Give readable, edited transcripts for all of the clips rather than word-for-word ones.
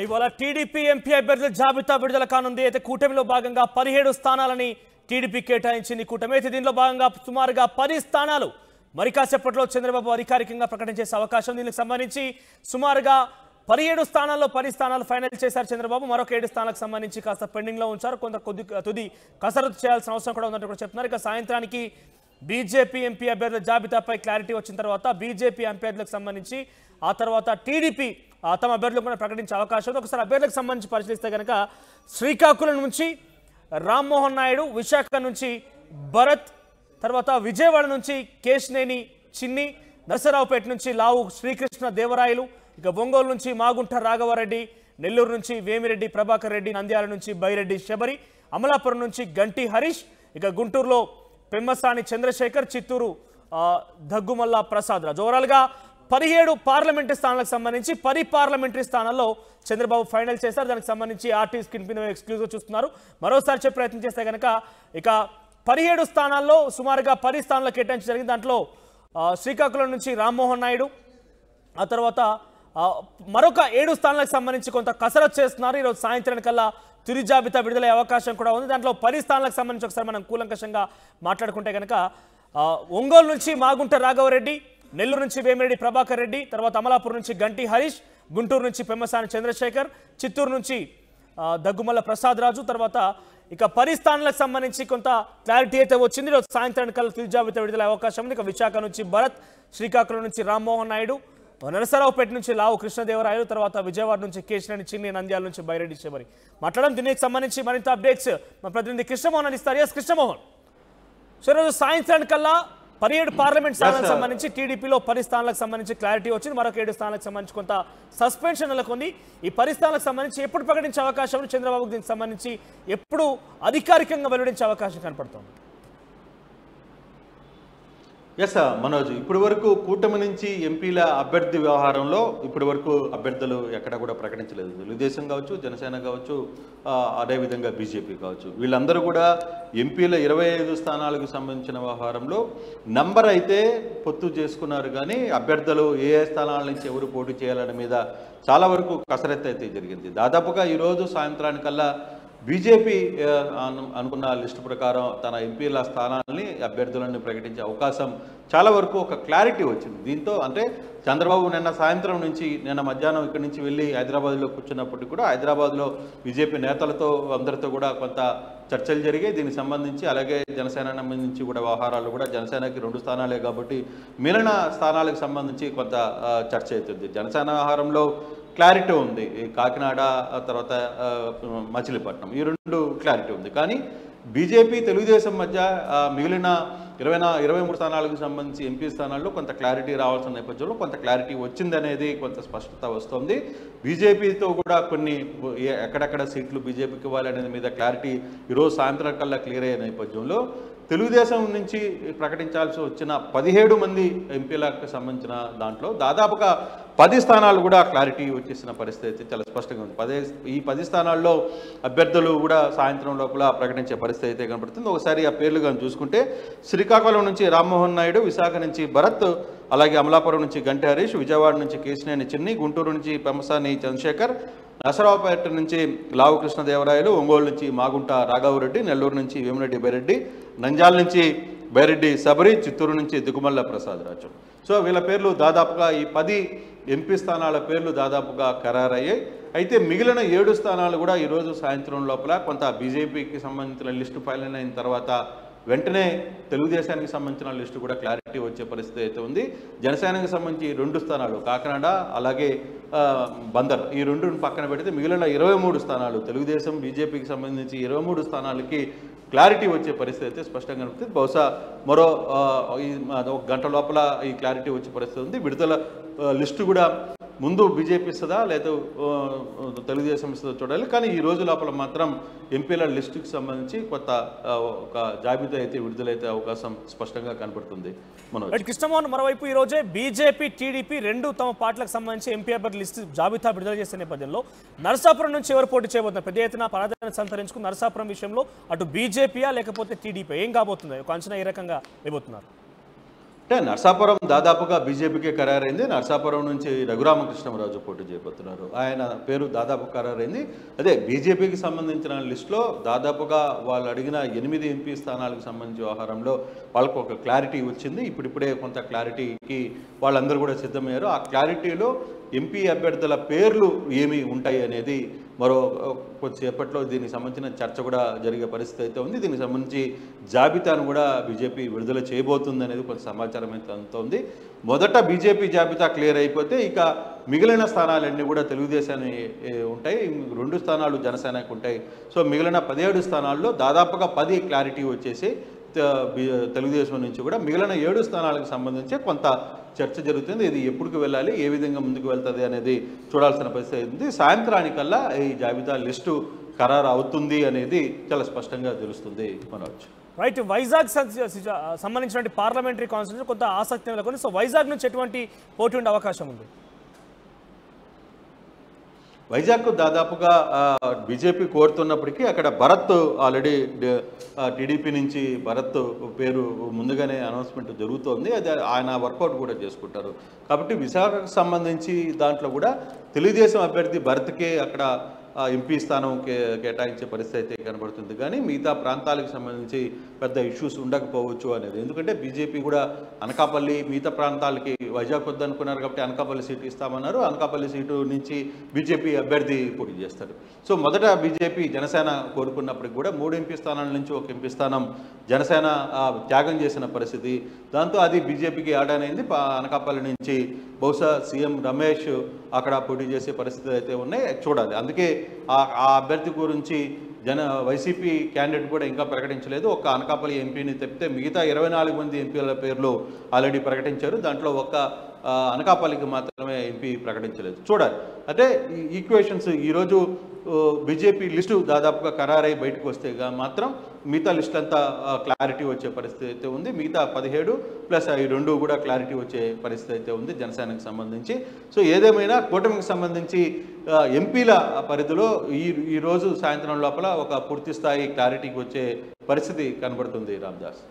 ఇవాళ TDP MP అభ్యర్థుల జాబితా విడుదల కానుంది. అయితే కూటమిలో భాగంగా 17 స్థానాలని టీడీపీ కేటాయించింది. కూటమి అయితే దీనిలో భాగంగా సుమారుగా 10 స్థానాలు మరి కాసేపట్లో చంద్రబాబు అధికారికంగా ప్రకటించే అవకాశం. దీనికి సంబంధించి సుమారుగా 17 స్థానాల్లో 10 స్థానాలు ఫైనల్ చేశారు చంద్రబాబు. మరొక 7 స్థానాలకు సంబంధించి కాస్త పెండింగ్లో ఉంచారు. కొంత తుది కసరత్తు చేయాల్సిన అవసరం కూడా ఉందంటూ కూడా చెప్తున్నారు. ఇక సాయంత్రానికి బీజేపీ ఎంపీ అభ్యర్థుల జాబితాపై క్లారిటీ వచ్చిన తర్వాత బీజేపీ అభ్యర్థులకు సంబంధించి ఆ తర్వాత టీడీపీ తమ అభ్యర్థులు కూడా ప్రకటించే అవకాశం ఉంది. ఒకసారి అభ్యర్థులకు సంబంధించి పరిశీలిస్తే కనుక శ్రీకాకుళం నుంచి రామ్మోహన్ నాయుడు, విశాఖ నుంచి భరత్, తర్వాత విజయవాడ నుంచి కేశినేని చిన్ని, నరసరావుపేట నుంచి లావు శ్రీకృష్ణ దేవరాయలు, ఇక ఒంగోలు నుంచి మాగుంట రాఘవరెడ్డి, నెల్లూరు నుంచి వేమిరెడ్డి ప్రభాకర్ రెడ్డి, నంద్యాల నుంచి బైరెడ్డి శబరి, అమలాపురం నుంచి గంటి హరీష్, ఇక గుంటూరులో పెమ్మసాని చంద్రశేఖర్, చిత్తూరు దగ్గుమల్ల ప్రసాద్ రాజు. ఓవరాల్గా 17 పార్లమెంటరీ స్థానాలకు సంబంధించి 10 పార్లమెంటరీ స్థానాల్లో చంద్రబాబు ఫైనల్ చేశారు. దానికి సంబంధించి ఆర్టీ స్క్రీన్ పైన ఎక్స్క్లూజివ్ చూస్తున్నారు. మరోసారి చెప్పే ప్రయత్నం చేస్తే కనుక ఇక 17 స్థానాల్లో సుమారుగా 10 స్థానాలు కేటాయించడం జరిగింది. దాంట్లో శ్రీకాకుళం నుంచి రామ్మోహన్ నాయుడు, ఆ తర్వాత మరొక 7 స్థానాలకు సంబంధించి కొంత కసరత్తు చేస్తున్నారు. ఈరోజు సాయంత్రానికల్లా తుది జాబితా విడుదలయ్యే అవకాశం కూడా ఉంది. దాంట్లో 10 స్థానాలకు సంబంధించి ఒకసారి మనం కూలంకషంగా మాట్లాడుకుంటే కనుక ఒంగోలు నుంచి మాగుంట రాఘవరెడ్డి, నెల్లూరు నుంచి వేమిరెడ్డి ప్రభాకర్ రెడ్డి, తర్వాత అమలాపురం నుంచి గంటి హరీష్, గుంటూరు నుంచి పెమ్మసాని చంద్రశేఖర్, చిత్తూరు నుంచి దగ్గుమల్ల ప్రసాద్ రాజు, తర్వాత ఇక 10 స్థానాలకు సంబంధించి కొంత క్లారిటీ అయితే వచ్చింది. ఈరోజు సాయంత్రానికల్లా తుది జాబితా విడుదల అవకాశం ఉంది. ఇక విశాఖ నుంచి భరత్, శ్రీకాకుళం నుంచి రామ్మోహన్ నాయుడు, నరసరావుపేట నుంచి లావు కృష్ణదేవరాయలు, తర్వాత విజయవాడ నుంచి కేశినేని చిన్ని, నంద్యాల నుంచి బైరెడ్డి శబరి. మాట్లాడడం దీనికి సంబంధించి మరింత అప్డేట్స్ మా ప్రతినిధి కృష్ణమోహన్ అందిస్తారు. ఎస్ కృష్ణమోహన్, సో ఈరోజు సాయంత్రానికల్లా 17 పార్లమెంట్ స్థానాలకు సంబంధించి టీడీపీలో 10 స్థానాలకు సంబంధించి క్లారిటీ వచ్చింది. మరొక 7 స్థానాలకు సంబంధించి కొంత సస్పెన్షన్ నెలకొంది. ఈ 10 స్థానాలకు సంబంధించి ఎప్పుడు ప్రకటించే అవకాశం, చంద్రబాబుకు దీనికి సంబంధించి ఎప్పుడు అధికారికంగా వెల్లడించే అవకాశం కనపడుతోంది? ఎస్ మనోజ్, ఇప్పటి వరకు కూటమి నుంచి ఎంపీల అభ్యర్థి వ్యవహారంలో ఇప్పటి వరకు అభ్యర్థులు ఎక్కడ కూడా ప్రకటించలేదు. తెలుగుదేశం కావచ్చు, జనసేన కావచ్చు, అదేవిధంగా బీజేపీ కావచ్చు, వీళ్ళందరూ కూడా ఎంపీల 25 స్థానాలకు సంబంధించిన వ్యవహారంలో నంబర్ అయితే పొత్తు చేసుకున్నారు. కానీ అభ్యర్థులు ఏ స్థానాల నుంచి ఎవరు పోటీ చేయాలనే మీద చాలా వరకు కసరత్తు అయితే జరిగింది. దాదాపుగా ఈరోజు సాయంత్రానికల్లా బీజేపీ అనుకున్న లిస్టు ప్రకారం తన ఎంపీల స్థానాలని అభ్యర్థులను ప్రకటించే అవకాశం చాలా వరకు ఒక క్లారిటీ వచ్చింది. దీంతో అంటే చంద్రబాబు నిన్న సాయంత్రం నుంచి నిన్న మధ్యాహ్నం ఇక్కడి నుంచి వెళ్ళి హైదరాబాద్లో కూర్చున్నప్పటికీ కూడా హైదరాబాద్లో బీజేపీ నేతలతో అందరితో కూడా కొంత చర్చలు జరిగాయి దీనికి సంబంధించి. అలాగే జనసేన సంబంధించి కూడా వ్యవహారాలు కూడా జనసేనకి 2 స్థానాలే కాబట్టి మిగిలిన స్థానాలకు సంబంధించి కొంత చర్చ అవుతుంది. జనసేన వ్యవహారంలో క్లారిటీ ఉంది. కాకినాడ తర్వాత మచిలీపట్నం ఈ 2 క్లారిటీ ఉంది. కానీ బీజేపీ తెలుగుదేశం మధ్య మిగిలిన 23 స్థానాలకు సంబంధించి ఎంపీ స్థానాల్లో కొంత క్లారిటీ రావాల్సిన నేపథ్యంలో కొంత క్లారిటీ వచ్చిందనేది కొంత స్పష్టత వస్తుంది. బీజేపీతో కూడా కొన్ని ఎక్కడెక్కడ సీట్లు బీజేపీకి ఇవ్వాలి అనేది మీద క్లారిటీ ఈరోజు సాయంత్రం కల్లా క్లియర్ అయ్యే నేపథ్యంలో తెలుగుదేశం నుంచి ప్రకటించాల్సి వచ్చిన 17 మంది ఎంపీలకు సంబంధించిన దాంట్లో దాదాపుగా 10 స్థానాలు కూడా క్లారిటీ వచ్చేసిన పరిస్థితి చాలా స్పష్టంగా ఉంది. ఈ 10 స్థానాల్లో అభ్యర్థులు కూడా సాయంత్రం లోపల ప్రకటించే పరిస్థితి అయితే కనపడుతుంది. ఒకసారి ఆ పేర్లు కానీ చూసుకుంటే శ్రీకాకుళం నుంచి రామ్మోహన్ నాయుడు, విశాఖ నుంచి భరత్, అలాగే అమలాపురం నుంచి గంటి హరీష్, విజయవాడ నుంచి కేశినేని చిన్ని, గుంటూరు నుంచి పెమ్మసాని చంద్రశేఖర్, నరసరావుపేట నుంచి లావు కృష్ణదేవరాయలు, ఒంగోలు నుంచి మాగుంట రాఘవరెడ్డి, నెల్లూరు నుంచి వేమిరెడ్డి బైరెడ్డి, నంద్యాల నుంచి బైరెడ్డి శబరి, చిత్తూరు నుంచి దిగుమల్ల ప్రసాద్ రాజు. సో వీళ్ళ పేర్లు దాదాపుగా ఈ 10 ఎంపీ స్థానాల పేర్లు దాదాపుగా ఖరారయ్యాయి. అయితే మిగిలిన 7 స్థానాలు కూడా ఈరోజు సాయంత్రం లోపల కొంత బీజేపీకి సంబంధించిన లిస్టు ఫైనల్ అయిన తర్వాత వెంటనే తెలుగుదేశానికి సంబంధించిన లిస్టు కూడా క్లారిటీ వచ్చే పరిస్థితి అయితే ఉంది. జనసేనకి సంబంధించి 2 స్థానాలు కాకినాడ అలాగే బందర్ ఈ 2 పక్కన పెడితే మిగిలిన 23 స్థానాలు తెలుగుదేశం బీజేపీకి సంబంధించి 23 స్థానాలకి క్లారిటీ వచ్చే పరిస్థితి అయితే స్పష్టంగా కనిపిస్తుంది. బహుశా మరో 1 గంట లోపల ఈ క్లారిటీ వచ్చే పరిస్థితి ఉంది. విడుదల లిస్టు కూడా ముందు బీజేపీ ఇస్తుందా లేదా తెలుగుదేశం ఇస్తుందో చూడాలి. కానీ ఈ రోజు లోపల మాత్రం ఎంపీల లిస్టుకి సంబంధించి కొత్త ఒక జాబితా అయితే విడుదలైతే అవకాశం స్పష్టంగా కనబడుతుంది. కృష్ణమోహన్, మరోవైపు ఈ రోజే బీజేపీ టీడీపీ 2 తమ పార్టీలకు సంబంధించి ఎంపీ అభ్యర్థుల లిస్టు జాబితా విడుదల చేసే నేపథ్యంలో నరసాపురం నుంచి ఎవరు పోటీ చేయబోతున్నారు? పెద్ద ఎత్తున ప్రాధాన్యత సంతరించుకున్న నరసాపురం విషయంలో అటు బీజేపీయా లేకపోతే టీడీపీ ఏం కాబోతుంది? ఒక అంచనా ఏ రకంగా ఇవ్వబోతున్నారు? అంటే నర్సాపురం దాదాపుగా బీజేపీకే ఖరారైంది. నర్సాపురం నుంచి రఘురామకృష్ణరాజు పోటీ చేయబోతున్నారు. ఆయన పేరు దాదాపు ఖరారైంది. అదే బీజేపీకి సంబంధించిన లిస్టులో దాదాపుగా వాళ్ళు అడిగిన 8 ఎంపీ స్థానాలకు సంబంధించి వ్యవహారంలో వాళ్ళకు ఒక క్లారిటీ వచ్చింది. ఇప్పుడిప్పుడే కొంత క్లారిటీకి వాళ్ళందరూ కూడా సిద్ధమయ్యారు. ఆ క్లారిటీలో ఎంపీ అభ్యర్థుల పేర్లు ఏమి ఉంటాయి అనేది మరో కొద్దిసేపట్లో దీనికి సంబంధించిన చర్చ కూడా జరిగే పరిస్థితి అయితే ఉంది. దీనికి సంబంధించి జాబితాను కూడా బీజేపీ విడుదల చేయబోతుంది అనేది కొంత సమాచారం అయితే అందుతోంది. మొదట బీజేపీ జాబితా క్లియర్ అయిపోతే ఇక మిగిలిన స్థానాలన్నీ కూడా తెలుగుదేశాన్ని ఉంటాయి. 2 స్థానాలు జనసేనకు ఉంటాయి. సో మిగిలిన 17 స్థానాల్లో దాదాపుగా 10 క్లారిటీ వచ్చేసి తెలుగుదేశం నుంచి కూడా మిగిలిన 7 స్థానాలకు సంబంధించి కొంత చర్చ జరుగుతుంది. ఇది ఎప్పటికి వెళ్ళాలి, ఏ విధంగా ముందుకు వెళ్తుంది అనేది చూడాల్సిన పరిస్థితి ఉంది. సాయంత్రానికల్లా ఈ జాబితా లిస్టు ఖరారు అవుతుంది అనేది చాలా స్పష్టంగా తెలుస్తుంది. మనోజ్ రైట్, వైజాగ్ సంబంధించిన పార్లమెంటరీ కాన్స్టిట్యూన్సీ కొంత ఆసక్తి నెలకొని, సో వైజాగ్ నుంచి ఎటువంటి పోటీ ఉండే అవకాశం ఉంది? వైజాగ్ దాదాపుగా బీజేపీ కోరుతున్నప్పటికీ అక్కడ భరత్ ఆల్రెడీ టీడీపీ నుంచి భరత్ పేరు ముందుగానే అనౌన్స్మెంట్ జరుగుతోంది. అది ఆయన వర్కౌట్ కూడా చేసుకుంటారు. కాబట్టి విశాఖకు సంబంధించి దాంట్లో కూడా తెలుగుదేశం అభ్యర్థి భరత్కే అక్కడ ఎంపీ స్థానం కేటాయించే పరిస్థితి అయితే కనబడుతుంది. కానీ మిగతా ప్రాంతాలకు సంబంధించి పెద్ద ఇష్యూస్ ఉండకపోవచ్చు అనేది. ఎందుకంటే బీజేపీ కూడా అనకాపల్లి మిగతా ప్రాంతాలకి వైజాగ్ వద్దనుకున్నారు కాబట్టి అనకాపల్లి సీటు ఇస్తామన్నారు. అనకాపల్లి సీటు నుంచి బీజేపీ అభ్యర్థి పోటీ చేస్తారు. సో మొదట బీజేపీ జనసేన కోరుకున్నప్పటికి కూడా 3 ఎంపీ స్థానాల నుంచి 1 ఎంపీ స్థానం జనసేన త్యాగం చేసిన పరిస్థితి. దాంతో అది బీజేపీకి యాడ్ అనేది. అనకాపల్లి నుంచి బహుశా సీఎం రమేష్ అక్కడ పోటీ చేసే పరిస్థితి అయితే ఉన్నాయి. చూడాలి. అందుకే ఆ అభ్యర్థి గురించి వైసీపీ క్యాండిడేట్ కూడా ఇంకా ప్రకటించలేదు. ఒక అనకాపల్లి ఎంపీని తప్పితే మిగతా 24 మంది ఎంపీల పేర్లు ఆల్రెడీ ప్రకటించారు. దాంట్లో ఒక అనకాపల్లికి మాత్రమే ఎంపీ ప్రకటించలేదు. చూడాలి. అంటే ఈ ఈక్వేషన్స్ ఈరోజు బీజేపీ లిస్టు దాదాపుగా ఖరారై బయటకు వస్తే మాత్రం మిగతా లిస్ట్ అంతా క్లారిటీ వచ్చే పరిస్థితి అయితే ఉంది. మిగతా 17 ప్లస్ ఈ 2 కూడా క్లారిటీ వచ్చే పరిస్థితి అయితే ఉంది జనసేనకు సంబంధించి. సో ఏదేమైనా కూటమికి సంబంధించి ఎంపీల పరిధిలో ఈరోజు సాయంత్రం లోపల ఒక పూర్తి స్థాయి క్లారిటీకి వచ్చే పరిస్థితి కనబడుతుంది. Ramdas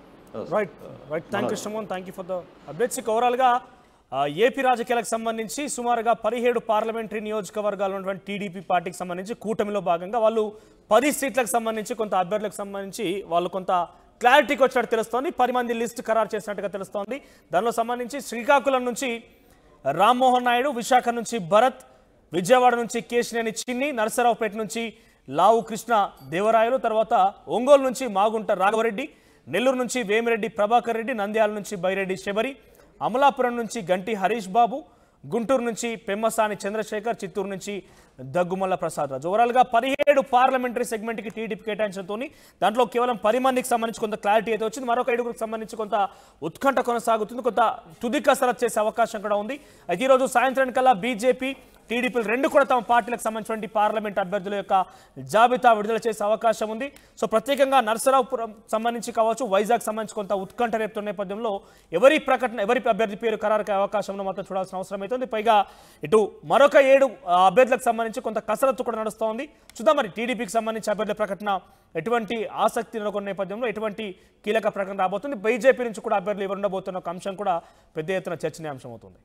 right right thank you Suman, thank you for the updates. ఓవరాల్గా ఏపీ రాజకీయాలకు సంబంధించి సుమారుగా 17 పార్లమెంటరీ నియోజకవర్గాలు ఉన్నటువంటి టీడీపీ పార్టీకి సంబంధించి కూటమిలో భాగంగా వాళ్ళు 10 సీట్లకు సంబంధించి కొంత అభ్యర్థులకు సంబంధించి వాళ్ళు కొంత క్లారిటీకి వచ్చినట్టు తెలుస్తోంది. 10 మంది లిస్ట్ ఖరారు చేసినట్టుగా తెలుస్తోంది. దానిలో సంబంధించి శ్రీకాకుళం నుంచి రామ్మోహన్ నాయుడు, విశాఖ నుంచి భరత్, విజయవాడ నుంచి కేశినేని చిన్ని, నరసరావుపేట నుంచి లావు కృష్ణ దేవరాయలు, తర్వాత ఒంగోలు నుంచి మాగుంట రాఘవరెడ్డి, నెల్లూరు నుంచి వేమిరెడ్డి ప్రభాకర్ రెడ్డి, నంద్యాల నుంచి బైరెడ్డి శబరి, అమలాపురం నుంచి గంటి హరీష్ బాబు, గుంటూరు నుంచి పెమ్మసాని చంద్రశేఖర్, చిత్తూరు నుంచి దగ్గుమల్ల ప్రసాద్ రాజు. ఓవరాల్గా 17 పార్లమెంటరీ సెగ్మెంట్కి టీడీపీ కేటాయించడంతో దాంట్లో కేవలం 10 మందికి సంబంధించి కొంత క్లారిటీ అయితే వచ్చింది. మరొక 7గురికి సంబంధించి కొంత ఉత్కంఠ కొనసాగుతుంది. కొంత తుది కసరత్ చేసే అవకాశం కూడా ఉంది. అయితే ఈరోజు సాయంత్రానికల్లా బీజేపీ టీడీపీలు 2 కూడా తమ పార్టీలకు సంబంధించిన పార్లమెంట్ అభ్యర్థుల యొక్క జాబితా విడుదల చేసే అవకాశం ఉంది. సో ప్రత్యేకంగా నర్సరావుపురం సంబంధించి కావచ్చు, వైజాగ్ సంబంధించి కొంత ఉత్కంఠ రేపుతున్న నేపథ్యంలో ఎవరి అభ్యర్థి పేరు ఖరారు అవకాశంలో మాత్రం చూడాల్సిన అవసరం అవుతుంది. పైగా ఇటు మరొక 7 అభ్యర్థులకు సంబంధించి కొంత కసరత్తు కూడా నడుస్తోంది. చూద్దాం మరి టీడీపీకి సంబంధించి అభ్యర్థుల ప్రకటన ఎటువంటి ఆసక్తి నెలకొన్న నేపథ్యంలో ఎటువంటి కీలక ప్రకటన రాబోతుంది, బీజేపీ నుంచి కూడా అభ్యర్థులు ఎవరు ఉండబోతున్న ఒక అంశం కూడా పెద్ద ఎత్తున చర్చనీయాంశం అవుతుంది.